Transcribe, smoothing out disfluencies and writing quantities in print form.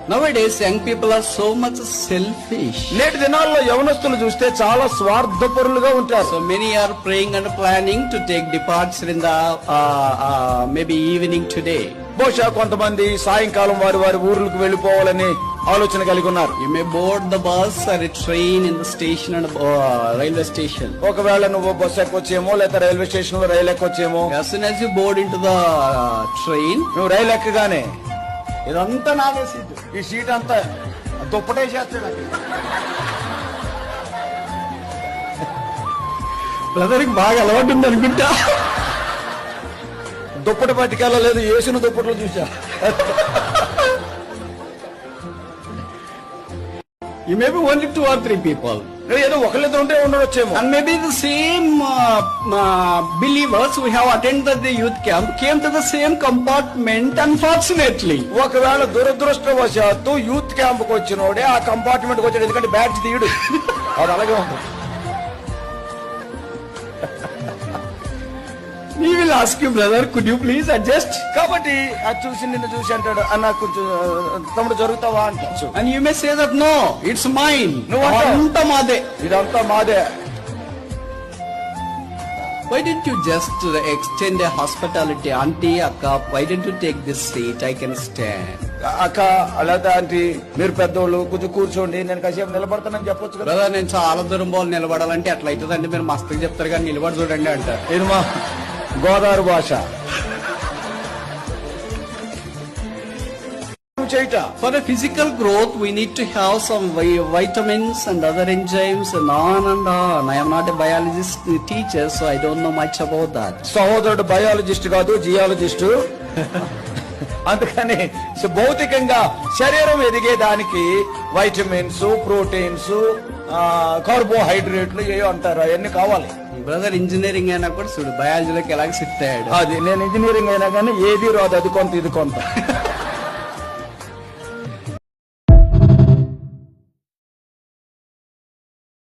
Nowadays, young people are so much selfish. నేటి దినాల్లో యవనస్తులు చూస్తే చాలా స్వార్థపరులుగా ఉంటారు. So many are praying and planning to take departure in the maybe evening today. బహుశా కొంతమంది సాయంకాలం వారి వారి ఊర్లకు వెళ్లిపోవాలని ఆలోచన కలిగి ఉన్నారు. You may board the bus or a train in the station and railway station. ఒకవేళ నువ్వు బస్సు ఎక్కొచ్చేమో లేదా రైల్వే స్టేషన్ లో రైలు ఎక్కొచ్చేమో. As soon as you board into the train, నువ్వు రైలు ఎక్కగానే ఇదంతా నాదే సీటు, ఈ సీట్ అంతా దుప్పటేసేస్తాడు. బ్రదర్కి బాగా అలవాటు ఉంది అనుకుంటా. దుప్పటి పట్టుకెళ్ళలేదు, వేసిన దుప్పట్లు చూసా. You may be only 2 or 3 people. ఏదో ఒకళ్ళిద్దరు ఉంటే ఉండొచ్చేమో. And maybe the same believers who have attended the youth camp came to the same compartment, unfortunately. ఒకవేళ దురదృష్టవశాత్తు యూత్ క్యాంప్ కు వచ్చినోడే ఆ కంపార్ట్మెంట్ కు వచ్చాడు, ఎందుకంటే బ్యాచ్ తీయడు. అది అలాగే ఉంటుంది. He will ask you, brother, could you please adjust? కాబట్టి అది చూసి నిన్ను చూసి అంటాడు, అన్న కొంచెం తమ్ముడు జరుగుతావా అంటచ్చు. And you may say that no, it's mine. నువ్వు మాదే, ఇదంతా మాదే. Why didn't you just extend a hospitality? Auntie, akka, why didn't you take this seat? I can stand. అక్క లేదా ఆంటీ, మీరు పెద్దోళ్ళు కొంచెం కూర్చోండి, నేను కాసేపు నిలబడతానని చెప్పొచ్చు కదా. బ్రదర్, నేను చాలా దూరం పోవాలి, నిలబడాలంటే అట్లా అవుతుందండి, మీరు మస్తుగా చెప్తారు కానీ నిలబడి చూడండి అంటారు. ఇది మా గోదావరి భాష. For a physical growth, we need to have some vitamins and other enzymes and on and on. I am not a biologist teacher, so I don't know much about that. సహోదరుడు బయాలజిస్ట్ కాదు, geologist. అందుకని భౌతికంగా శరీరం ఎదిగేదానికి vitamins, proteins, కార్బోహైడ్రేట్లు ఏవో అంటారు, అవన్నీ కావాలి. బ్రదర్ ఇంజనీరింగ్ అయినా కూడా చూడు, బయాలజీలోకి ఎలాగ షిఫ్ట్ అయ్యాడు. అది నేను ఇంజనీరింగ్ అయినా కానీ ఏది రాదు, అది కొంత ఇది కొంత.